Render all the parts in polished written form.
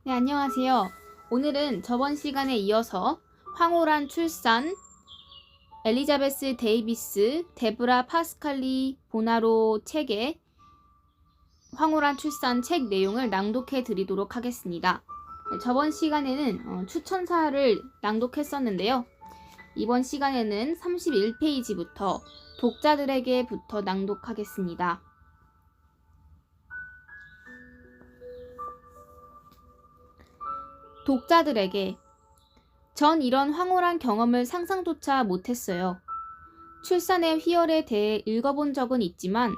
네, 안녕하세요. 오늘은 저번 시간에 이어서 황홀한 출산, 엘리자베스 데이비스, 데브라 파스칼리 보나로 책의 황홀한 출산 책 내용을 낭독해 드리도록 하겠습니다. 네, 저번 시간에는 추천사를 낭독했었는데요. 이번 시간에는 31페이지부터 독자들에게부터 낭독하겠습니다. 독자들에게 전 이런 황홀한 경험을 상상조차 못했어요. 출산의 희열에 대해 읽어본 적은 있지만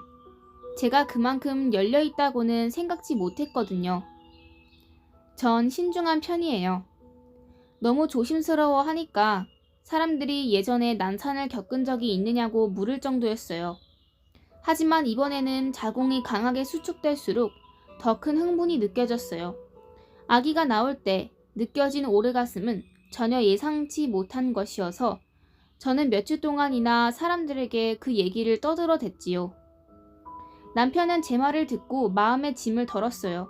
제가 그만큼 열려있다고는 생각지 못했거든요. 전 신중한 편이에요. 너무 조심스러워 하니까 사람들이 예전에 난산을 겪은 적이 있느냐고 물을 정도였어요. 하지만 이번에는 자궁이 강하게 수축될수록 더 큰 흥분이 느껴졌어요. 아기가 나올 때 느껴진 오르가슴은 전혀 예상치 못한 것이어서 저는 며칠 동안이나 사람들에게 그 얘기를 떠들어댔지요. 남편은 제 말을 듣고 마음의 짐을 덜었어요.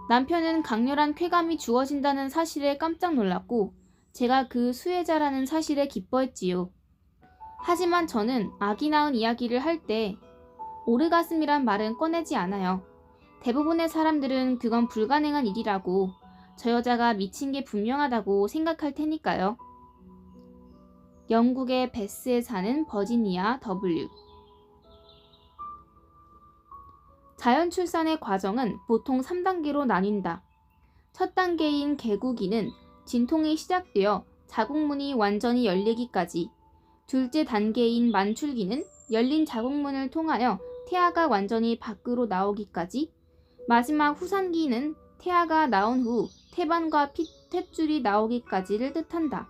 남편은 강렬한 쾌감이 주어진다는 사실에 깜짝 놀랐고 제가 그 수혜자라는 사실에 기뻐했지요. 하지만 저는 아기 낳은 이야기를 할 때 오르가슴이란 말은 꺼내지 않아요. 대부분의 사람들은 그건 불가능한 일이라고, 저 여자가 미친 게 분명하다고 생각할 테니까요. 영국의 베스에 사는 버지니아 W. 자연 출산의 과정은 보통 3단계로 나뉜다. 첫 단계인 개구기는 진통이 시작되어 자궁문이 완전히 열리기까지, 둘째 단계인 만출기는 열린 자궁문을 통하여 태아가 완전히 밖으로 나오기까지, 마지막 후산기는 태아가 나온 후 태반과 탯줄이 나오기까지를 뜻한다.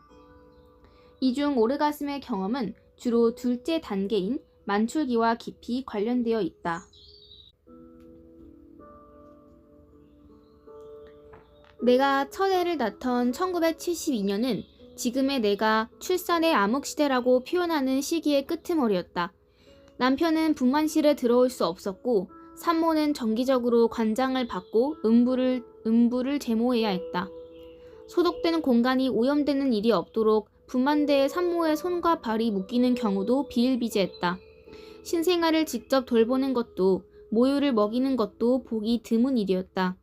이 중 오르가슴의 경험은 주로 둘째 단계인 만출기와 깊이 관련되어 있다. 내가 첫 애를 낳던 1972년은 지금의 내가 출산의 암흑시대라고 표현하는 시기의 끄트머리였다. 남편은 분만실에 들어올 수 없었고 산모는 정기적으로 관장을 받고 음부를 제모해야 했다. 소독된 공간이 오염되는 일이 없도록 분만대에 산모의 손과 발이 묶이는 경우도 비일비재했다. 신생아를 직접 돌보는 것도 모유를 먹이는 것도 보기 드문 일이었다.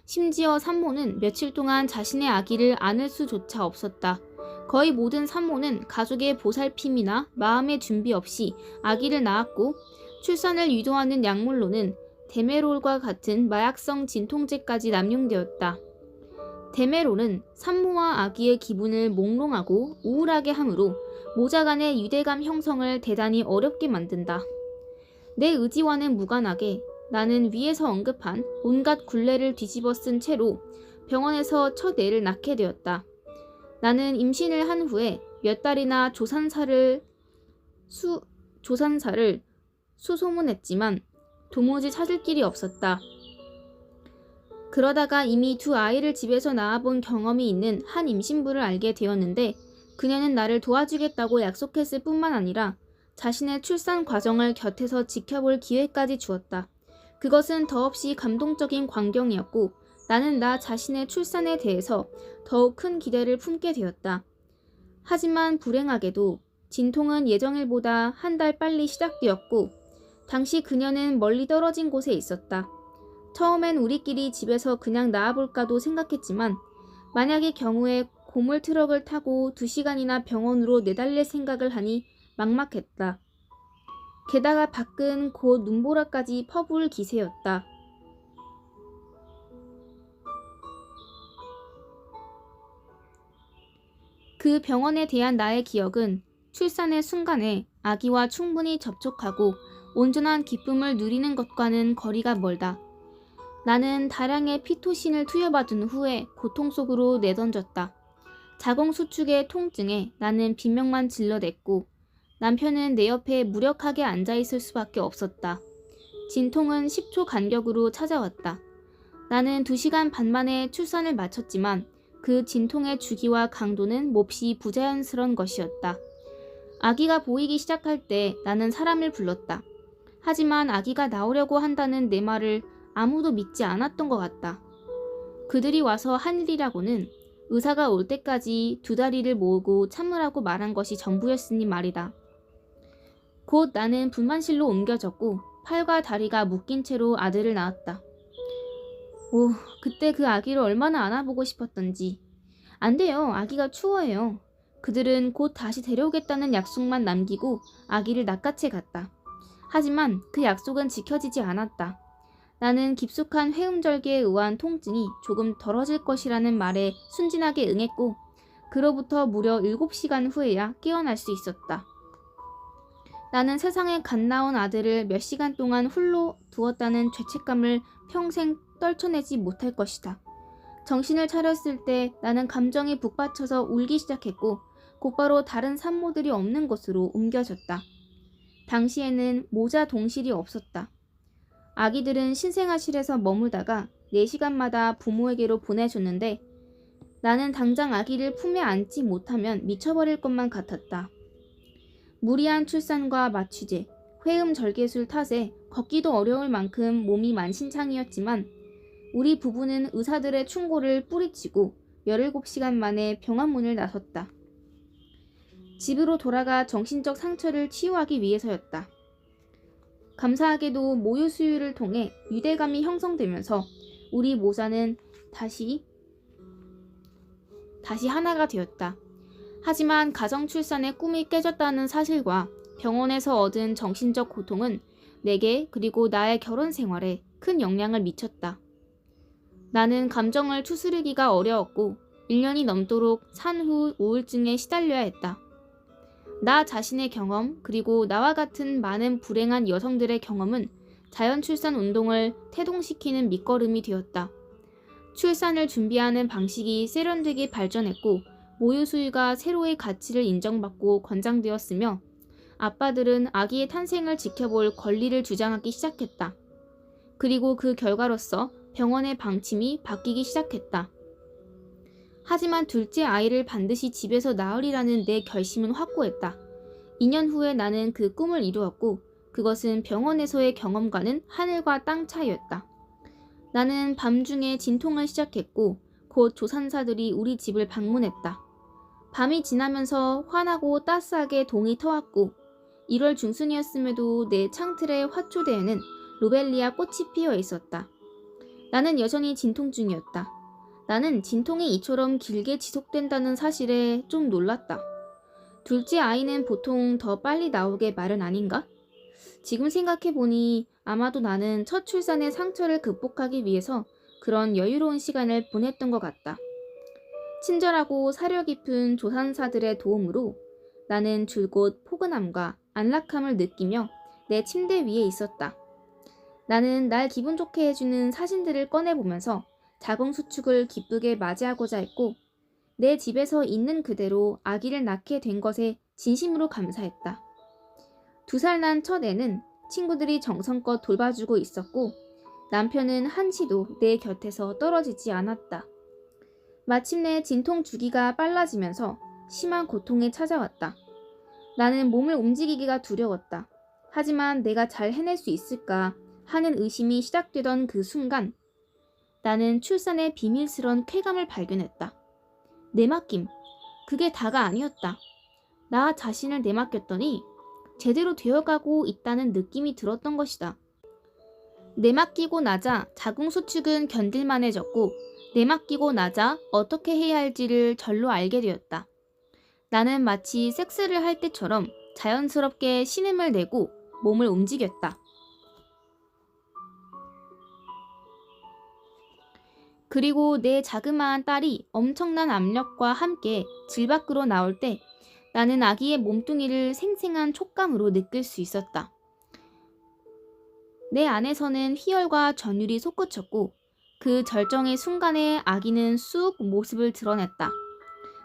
심지어 산모는 며칠 동안 자신의 아기를 안을 수조차 없었다. 거의 모든 산모는 가족의 보살핌이나 마음의 준비 없이 아기를 낳았고 출산을 유도하는 약물로는 데메롤과 같은 마약성 진통제까지 남용되었다. 데메롤은 산모와 아기의 기분을 몽롱하고 우울하게 하므로 모자 간의 유대감 형성을 대단히 어렵게 만든다. 내 의지와는 무관하게 나는 위에서 언급한 온갖 굴레를 뒤집어 쓴 채로 병원에서 첫 애를 낳게 되었다. 나는 임신을 한 후에 몇 달이나 조산사를 수소문했지만 도무지 찾을 길이 없었다. 그러다가 이미 두 아이를 집에서 낳아본 경험이 있는 한 임신부를 알게 되었는데 그녀는 나를 도와주겠다고 약속했을 뿐만 아니라 자신의 출산 과정을 곁에서 지켜볼 기회까지 주었다. 그것은 더없이 감동적인 광경이었고 나는 나 자신의 출산에 대해서 더욱 큰 기대를 품게 되었다. 하지만 불행하게도 진통은 예정일보다 한 달 빨리 시작되었고 당시 그녀는 멀리 떨어진 곳에 있었다. 처음엔 우리끼리 집에서 그냥 나아볼까도 생각했지만 만약의 경우에 고물 트럭을 타고 2시간이나 병원으로 내달릴 생각을 하니 막막했다. 게다가 밖은 곧 눈보라까지 퍼부을 기세였다. 그 병원에 대한 나의 기억은 출산의 순간에 아기와 충분히 접촉하고 온전한 기쁨을 누리는 것과는 거리가 멀다. 나는 다량의 피토신을 투여받은 후에 고통 속으로 내던졌다. 자궁 수축의 통증에 나는 비명만 질러댔고 남편은 내 옆에 무력하게 앉아있을 수밖에 없었다. 진통은 10초 간격으로 찾아왔다. 나는 2시간 반 만에 출산을 마쳤지만 그 진통의 주기와 강도는 몹시 부자연스러운 것이었다. 아기가 보이기 시작할 때 나는 사람을 불렀다. 하지만 아기가 나오려고 한다는 내 말을 아무도 믿지 않았던 것 같다. 그들이 와서 한 일이라고는 의사가 올 때까지 두 다리를 모으고 참으라고 말한 것이 전부였으니 말이다. 곧 나는 분만실로 옮겨졌고 팔과 다리가 묶인 채로 아들을 낳았다. 오, 그때 그 아기를 얼마나 안아보고 싶었던지. 안 돼요. 아기가 추워해요. 그들은 곧 다시 데려오겠다는 약속만 남기고 아기를 낚아채 갔다. 하지만 그 약속은 지켜지지 않았다. 나는 깊숙한 회음절개에 의한 통증이 조금 덜어질 것이라는 말에 순진하게 응했고 그로부터 무려 7시간 후에야 깨어날 수 있었다. 나는 세상에 갓 나온 아들을 몇 시간 동안 홀로 두었다는 죄책감을 평생 떨쳐내지 못할 것이다. 정신을 차렸을 때 나는 감정이 북받쳐서 울기 시작했고 곧바로 다른 산모들이 없는 곳으로 옮겨졌다. 당시에는 모자 동실이 없었다. 아기들은 신생아실에서 머물다가 4시간마다 부모에게로 보내줬는데 나는 당장 아기를 품에 안지 못하면 미쳐버릴 것만 같았다. 무리한 출산과 마취제, 회음절개술 탓에 걷기도 어려울 만큼 몸이 만신창이었지만 우리 부부는 의사들의 충고를 뿌리치고 17시간 만에 병원문을 나섰다. 집으로 돌아가 정신적 상처를 치유하기 위해서였다. 감사하게도 모유 수유를 통해 유대감이 형성되면서 우리 모자는 다시 하나가 되었다. 하지만 가정 출산의 꿈이 깨졌다는 사실과 병원에서 얻은 정신적 고통은 내게 그리고 나의 결혼 생활에 큰 영향을 미쳤다. 나는 감정을 추스르기가 어려웠고 1년이 넘도록 산후 우울증에 시달려야 했다. 나 자신의 경험 그리고 나와 같은 많은 불행한 여성들의 경험은 자연 출산 운동을 태동시키는 밑거름이 되었다. 출산을 준비하는 방식이 세련되게 발전했고 모유 수유가 새로의 가치를 인정받고 권장되었으며 아빠들은 아기의 탄생을 지켜볼 권리를 주장하기 시작했다. 그리고 그 결과로서 병원의 방침이 바뀌기 시작했다. 하지만 둘째 아이를 반드시 집에서 낳으리라는 내 결심은 확고했다. 2년 후에 나는 그 꿈을 이루었고 그것은 병원에서의 경험과는 하늘과 땅 차이였다. 나는 밤중에 진통을 시작했고 곧 조산사들이 우리 집을 방문했다. 밤이 지나면서 환하고 따스하게 동이 터왔고 1월 중순이었음에도 내 창틀의 화초대에는 로벨리아 꽃이 피어 있었다. 나는 여전히 진통 중이었다. 나는 진통이 이처럼 길게 지속된다는 사실에 좀 놀랐다. 둘째 아이는 보통 더 빨리 나오게 마련 아닌가? 지금 생각해보니 아마도 나는 첫 출산의 상처를 극복하기 위해서 그런 여유로운 시간을 보냈던 것 같다. 친절하고 사려 깊은 조산사들의 도움으로 나는 줄곧 포근함과 안락함을 느끼며 내 침대 위에 있었다. 나는 날 기분 좋게 해주는 사진들을 꺼내보면서 자궁수축을 기쁘게 맞이하고자 했고 내 집에서 있는 그대로 아기를 낳게 된 것에 진심으로 감사했다. 2살 난 첫 애는 친구들이 정성껏 돌봐주고 있었고 남편은 한시도 내 곁에서 떨어지지 않았다. 마침내 진통 주기가 빨라지면서 심한 고통이 찾아왔다. 나는 몸을 움직이기가 두려웠다. 하지만 내가 잘 해낼 수 있을까 하는 의심이 시작되던 그 순간 나는 출산의 비밀스런 쾌감을 발견했다. 내맡김. 그게 다가 아니었다. 나 자신을 내맡겼더니 제대로 되어가고 있다는 느낌이 들었던 것이다. 내맡기고 나자 자궁수축은 견딜만해졌고 내맡기고 나자 어떻게 해야 할지를 절로 알게 되었다. 나는 마치 섹스를 할 때처럼 자연스럽게 신음을 내고 몸을 움직였다. 그리고 내 자그마한 딸이 엄청난 압력과 함께 질 밖으로 나올 때 나는 아기의 몸뚱이를 생생한 촉감으로 느낄 수 있었다. 내 안에서는 희열과 전율이 솟구쳤고 그 절정의 순간에 아기는 쑥 모습을 드러냈다.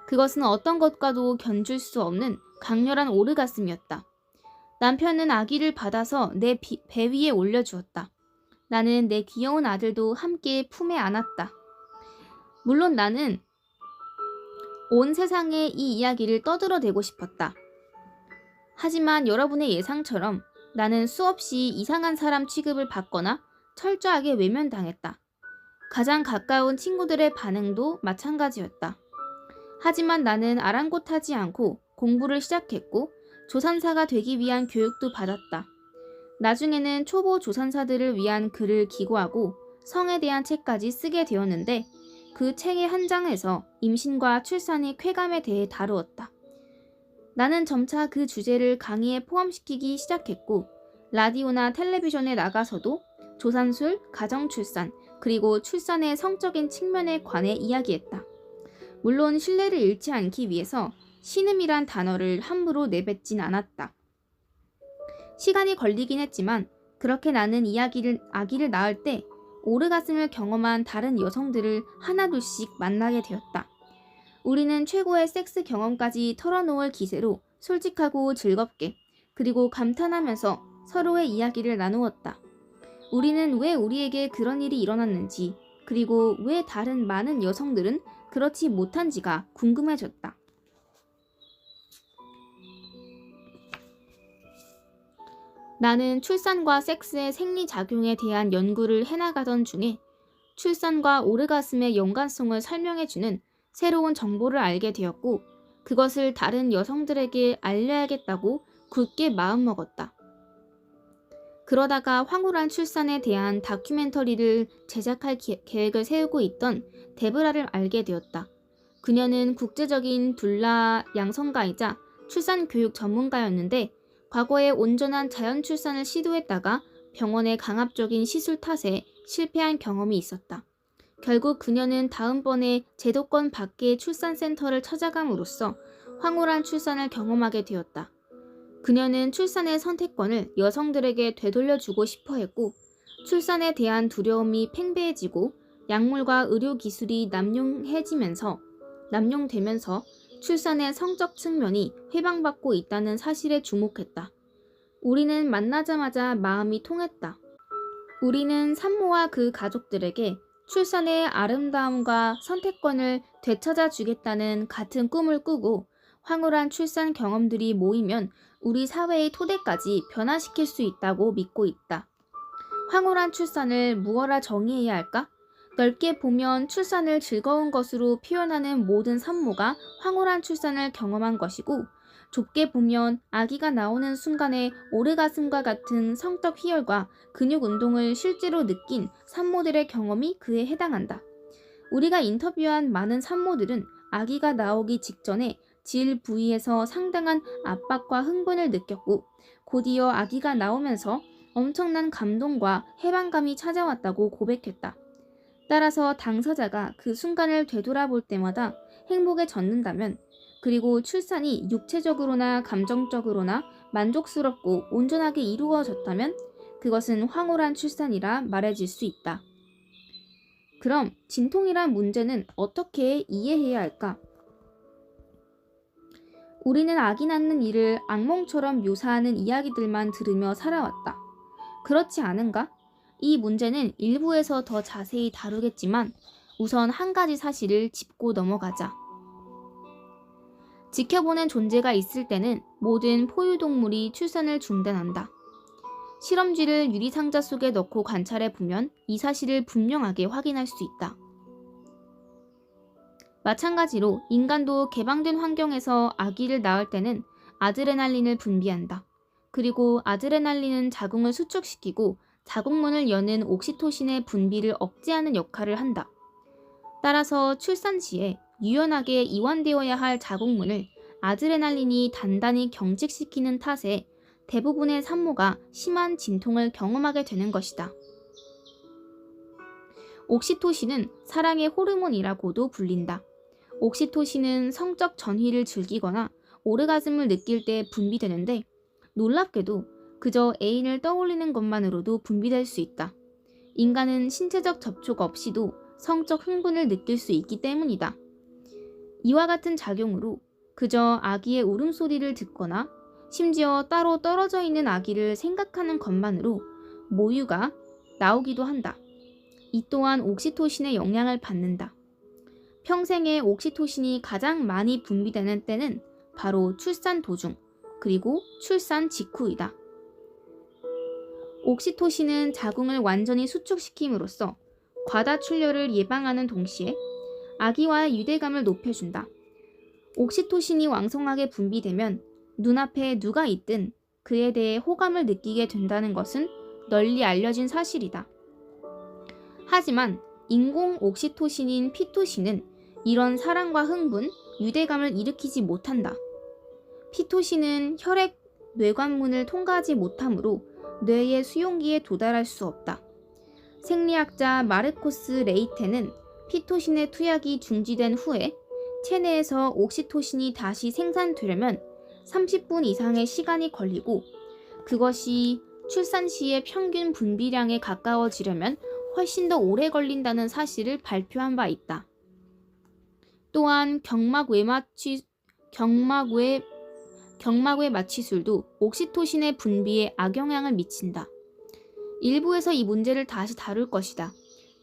그것은 어떤 것과도 견줄 수 없는 강렬한 오르가슴이었다. 남편은 아기를 받아서 내 배 위에 올려주었다. 나는 내 귀여운 아들도 함께 품에 안았다. 물론 나는 온 세상에 이 이야기를 떠들어대고 싶었다. 하지만 여러분의 예상처럼 나는 수없이 이상한 사람 취급을 받거나 철저하게 외면당했다. 가장 가까운 친구들의 반응도 마찬가지였다. 하지만 나는 아랑곳하지 않고 공부를 시작했고 조산사가 되기 위한 교육도 받았다. 나중에는 초보 조산사들을 위한 글을 기고하고 성에 대한 책까지 쓰게 되었는데 그 책의 한 장에서 임신과 출산의 쾌감에 대해 다루었다. 나는 점차 그 주제를 강의에 포함시키기 시작했고 라디오나 텔레비전에 나가서도 조산술, 가정출산, 그리고 출산의 성적인 측면에 관해 이야기했다. 물론 신뢰를 잃지 않기 위해서 신음이란 단어를 함부로 내뱉진 않았다. 시간이 걸리긴 했지만 그렇게 나는 아기를 낳을 때 오르가즘을 경험한 다른 여성들을 하나둘씩 만나게 되었다. 우리는 최고의 섹스 경험까지 털어놓을 기세로 솔직하고 즐겁게 그리고 감탄하면서 서로의 이야기를 나누었다. 우리는 왜 우리에게 그런 일이 일어났는지 그리고 왜 다른 많은 여성들은 그렇지 못한지가 궁금해졌다. 나는 출산과 섹스의 생리작용에 대한 연구를 해나가던 중에 출산과 오르가즘의 연관성을 설명해주는 새로운 정보를 알게 되었고 그것을 다른 여성들에게 알려야겠다고 굳게 마음먹었다. 그러다가 황홀한 출산에 대한 다큐멘터리를 제작할 계획을 세우고 있던 데브라를 알게 되었다. 그녀는 국제적인 둘라 양성가이자 출산교육 전문가였는데 과거에 온전한 자연 출산을 시도했다가 병원의 강압적인 시술 탓에 실패한 경험이 있었다. 결국 그녀는 다음번에 제도권 밖의 출산센터를 찾아감으로써 황홀한 출산을 경험하게 되었다. 그녀는 출산의 선택권을 여성들에게 되돌려주고 싶어 했고 출산에 대한 두려움이 팽배해지고 약물과 의료기술이 남용되면서 출산의 성적 측면이 회방받고 있다는 사실에 주목했다. 우리는 만나자마자 마음이 통했다. 우리는 산모와 그 가족들에게 출산의 아름다움과 선택권을 되찾아 주겠다는 같은 꿈을 꾸고 황홀한 출산 경험들이 모이면 우리 사회의 토대까지 변화시킬 수 있다고 믿고 있다. 황홀한 출산을 무엇라 정의해야 할까? 넓게 보면 출산을 즐거운 것으로 표현하는 모든 산모가 황홀한 출산을 경험한 것이고 좁게 보면 아기가 나오는 순간에 오르가즘과 같은 성적 희열과 근육 운동을 실제로 느낀 산모들의 경험이 그에 해당한다. 우리가 인터뷰한 많은 산모들은 아기가 나오기 직전에 질 부위에서 상당한 압박과 흥분을 느꼈고 곧이어 아기가 나오면서 엄청난 감동과 해방감이 찾아왔다고 고백했다. 따라서 당사자가 그 순간을 되돌아볼 때마다 행복에 젖는다면 그리고 출산이 육체적으로나 감정적으로나 만족스럽고 온전하게 이루어졌다면 그것은 황홀한 출산이라 말해질 수 있다. 그럼 진통이란 문제는 어떻게 이해해야 할까? 우리는 아기 낳는 일을 악몽처럼 묘사하는 이야기들만 들으며 살아왔다. 그렇지 않은가? 이 문제는 일부에서 더 자세히 다루겠지만 우선 한 가지 사실을 짚고 넘어가자. 지켜보는 존재가 있을 때는 모든 포유동물이 출산을 중단한다. 실험쥐를 유리상자 속에 넣고 관찰해 보면 이 사실을 분명하게 확인할 수 있다. 마찬가지로 인간도 개방된 환경에서 아기를 낳을 때는 아드레날린을 분비한다. 그리고 아드레날린은 자궁을 수축시키고 자궁문을 여는 옥시토신의 분비를 억제하는 역할을 한다. 따라서 출산 시에 유연하게 이완되어야 할 자궁문을 아드레날린이 단단히 경직시키는 탓에 대부분의 산모가 심한 진통을 경험하게 되는 것이다. 옥시토신은 사랑의 호르몬이라고도 불린다. 옥시토신은 성적 전휘를 즐기거나 오르가즘을 느낄 때 분비되는데 놀랍게도 그저 애인을 떠올리는 것만으로도 분비될 수 있다. 인간은 신체적 접촉 없이도 성적 흥분을 느낄 수 있기 때문이다. 이와 같은 작용으로 그저 아기의 울음소리를 듣거나 심지어 따로 떨어져 있는 아기를 생각하는 것만으로 모유가 나오기도 한다. 이 또한 옥시토신의 영향을 받는다. 평생에 옥시토신이 가장 많이 분비되는 때는 바로 출산 도중, 그리고 출산 직후이다. 옥시토신은 자궁을 완전히 수축시킴으로써 과다출혈을 예방하는 동시에 아기와의 유대감을 높여준다. 옥시토신이 왕성하게 분비되면 눈앞에 누가 있든 그에 대해 호감을 느끼게 된다는 것은 널리 알려진 사실이다. 하지만 인공 옥시토신인 피토신은 이런 사랑과 흥분, 유대감을 일으키지 못한다. 피토신은 혈액 뇌관문을 통과하지 못하므로 뇌의 수용기에 도달할 수 없다. 생리학자 마르코스 레이테는 피토신의 투약이 중지된 후에 체내에서 옥시토신이 다시 생산되려면 30분 이상의 시간이 걸리고 그것이 출산 시의 평균 분비량에 가까워지려면 훨씬 더 오래 걸린다는 사실을 발표한 바 있다. 또한 경막외 마취술도 옥시토신의 분비에 악영향을 미친다. 일부에서 이 문제를 다시 다룰 것이다.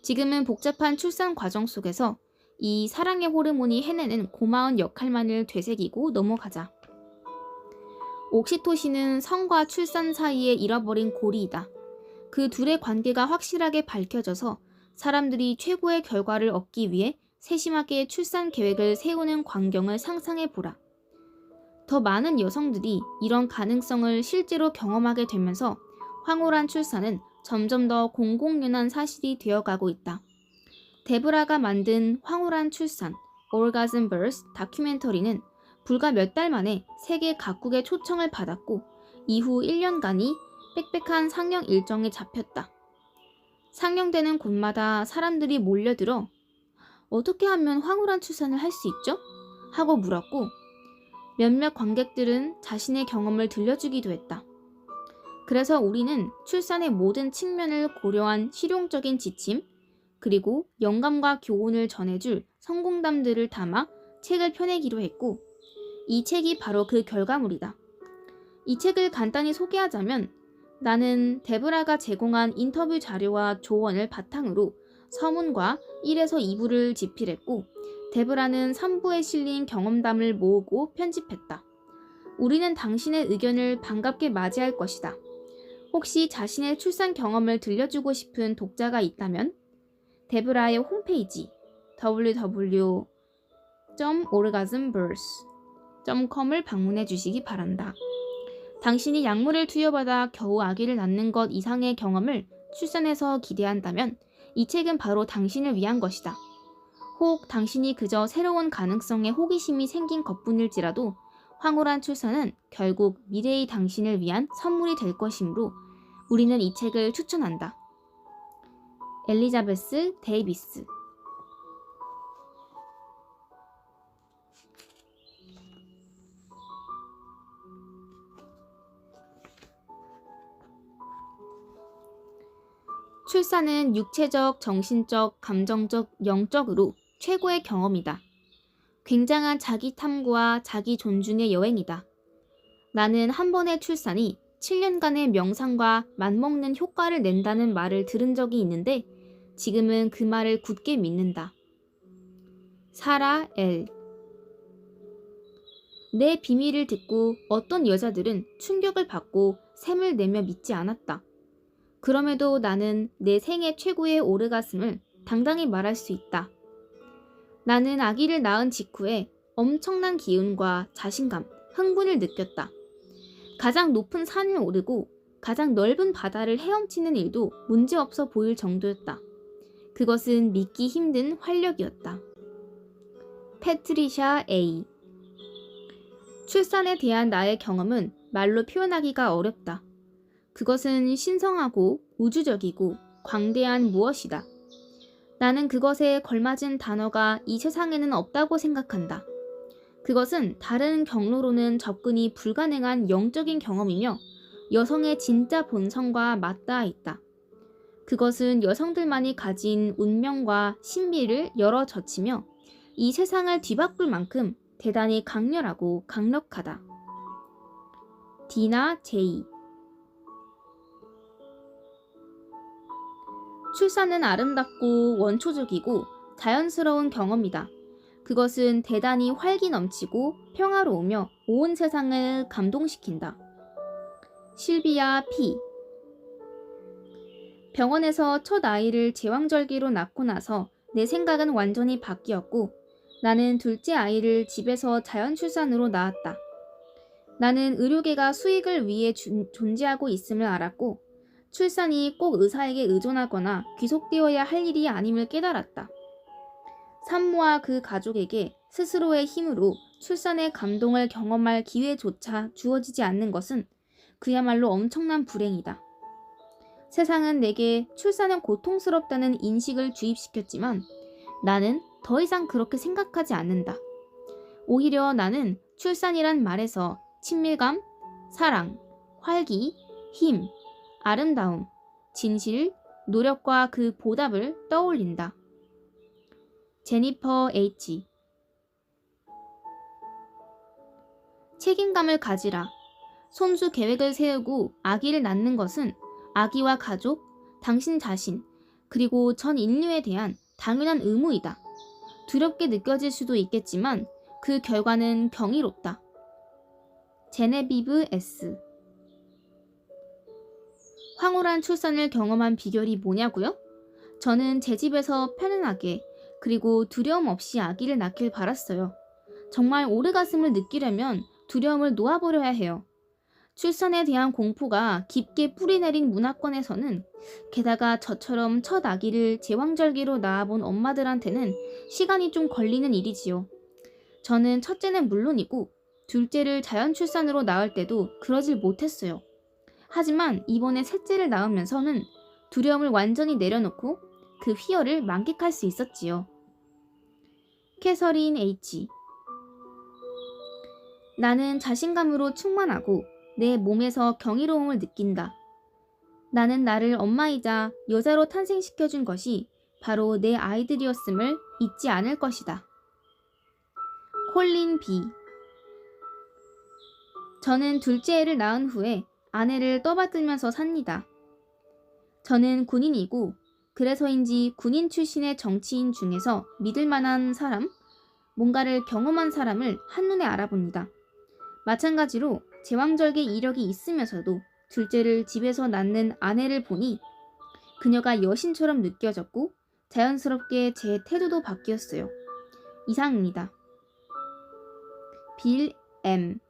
지금은 복잡한 출산 과정 속에서 이 사랑의 호르몬이 해내는 고마운 역할만을 되새기고 넘어가자. 옥시토신은 성과 출산 사이에 잃어버린 고리이다. 그 둘의 관계가 확실하게 밝혀져서 사람들이 최고의 결과를 얻기 위해 세심하게 출산 계획을 세우는 광경을 상상해 보라. 더 많은 여성들이 이런 가능성을 실제로 경험하게 되면서 황홀한 출산은 점점 더 공공연한 사실이 되어가고 있다. 데브라가 만든 황홀한 출산, Orgasm Birth 다큐멘터리는 불과 몇 달 만에 세계 각국의 초청을 받았고 이후 1년간이 빽빽한 상영 일정에 잡혔다. 상영되는 곳마다 사람들이 몰려들어 어떻게 하면 황홀한 출산을 할 수 있죠? 하고 물었고 몇몇 관객들은 자신의 경험을 들려주기도 했다. 그래서 우리는 출산의 모든 측면을 고려한 실용적인 지침, 그리고 영감과 교훈을 전해줄 성공담들을 담아 책을 펴내기로 했고 이 책이 바로 그 결과물이다. 이 책을 간단히 소개하자면 나는 데브라가 제공한 인터뷰 자료와 조언을 바탕으로 서문과 1에서 2부를 집필했고 데브라는 3부에 실린 경험담을 모으고 편집했다. 우리는 당신의 의견을 반갑게 맞이할 것이다. 혹시 자신의 출산 경험을 들려주고 싶은 독자가 있다면 데브라의 홈페이지 www.orgasmbirth.com을 방문해 주시기 바란다. 당신이 약물을 투여받아 겨우 아기를 낳는 것 이상의 경험을 출산에서 기대한다면 이 책은 바로 당신을 위한 것이다. 혹 당신이 그저 새로운 가능성에 호기심이 생긴 것뿐일지라도 황홀한 출산은 결국 미래의 당신을 위한 선물이 될 것이므로 우리는 이 책을 추천한다. 엘리자베스 데이비스. 출산은 육체적, 정신적, 감정적, 영적으로 최고의 경험이다. 굉장한 자기 탐구와 자기 존중의 여행이다. 나는 한 번의 출산이 7년간의 명상과 맞먹는 효과를 낸다는 말을 들은 적이 있는데 지금은 그 말을 굳게 믿는다. 사라 엘. 내 비밀을 듣고 어떤 여자들은 충격을 받고 샘을 내며 믿지 않았다. 그럼에도 나는 내 생애 최고의 오르가슴을 당당히 말할 수 있다. 나는 아기를 낳은 직후에 엄청난 기운과 자신감, 흥분을 느꼈다. 가장 높은 산을 오르고 가장 넓은 바다를 헤엄치는 일도 문제없어 보일 정도였다. 그것은 믿기 힘든 활력이었다. 패트리샤 A. 출산에 대한 나의 경험은 말로 표현하기가 어렵다. 그것은 신성하고 우주적이고 광대한 무엇이다. 나는 그것에 걸맞은 단어가 이 세상에는 없다고 생각한다. 그것은 다른 경로로는 접근이 불가능한 영적인 경험이며 여성의 진짜 본성과 맞닿아 있다. 그것은 여성들만이 가진 운명과 신비를 열어 젖히며 이 세상을 뒤바꿀 만큼 대단히 강렬하고 강력하다. 디나 제이. 출산은 아름답고 원초적이고 자연스러운 경험이다. 그것은 대단히 활기 넘치고 평화로우며 온 세상을 감동시킨다. 실비아 P. 병원에서 첫 아이를 제왕절개로 낳고 나서 내 생각은 완전히 바뀌었고 나는 둘째 아이를 집에서 자연 출산으로 낳았다. 나는 의료계가 수익을 위해 존재하고 있음을 알았고 출산이 꼭 의사에게 의존하거나 귀속되어야 할 일이 아님을 깨달았다. 산모와 그 가족에게 스스로의 힘으로 출산의 감동을 경험할 기회조차 주어지지 않는 것은 그야말로 엄청난 불행이다. 세상은 내게 출산은 고통스럽다는 인식을 주입시켰지만 나는 더 이상 그렇게 생각하지 않는다. 오히려 나는 출산이란 말에서 친밀감, 사랑, 활기, 힘, 아름다움, 진실, 노력과 그 보답을 떠올린다. 제니퍼 H. 책임감을 가지라. 손수 계획을 세우고 아기를 낳는 것은 아기와 가족, 당신 자신, 그리고 전 인류에 대한 당연한 의무이다. 두렵게 느껴질 수도 있겠지만 그 결과는 경이롭다. 제네비브 S. 황홀한 출산을 경험한 비결이 뭐냐고요? 저는 제 집에서 편안하게 그리고 두려움 없이 아기를 낳길 바랐어요. 정말 오르가슴을 느끼려면 두려움을 놓아버려야 해요. 출산에 대한 공포가 깊게 뿌리내린 문화권에서는 게다가 저처럼 첫 아기를 제왕절개로 낳아본 엄마들한테는 시간이 좀 걸리는 일이지요. 저는 첫째는 물론이고 둘째를 자연 출산으로 낳을 때도 그러질 못했어요. 하지만 이번에 셋째를 낳으면서는 두려움을 완전히 내려놓고 그 희열을 만끽할 수 있었지요. 캐서린 H. 나는 자신감으로 충만하고 내 몸에서 경이로움을 느낀다. 나는 나를 엄마이자 여자로 탄생시켜준 것이 바로 내 아이들이었음을 잊지 않을 것이다. 콜린 B. 저는 둘째 애를 낳은 후에 아내를 떠받들면서 삽니다. 저는 군인이고 그래서인지 군인 출신의 정치인 중에서 믿을 만한 사람, 뭔가를 경험한 사람을 한눈에 알아봅니다. 마찬가지로 제왕절개 이력이 있으면서도 둘째를 집에서 낳는 아내를 보니 그녀가 여신처럼 느껴졌고 자연스럽게 제 태도도 바뀌었어요. 이상입니다. 빌 M.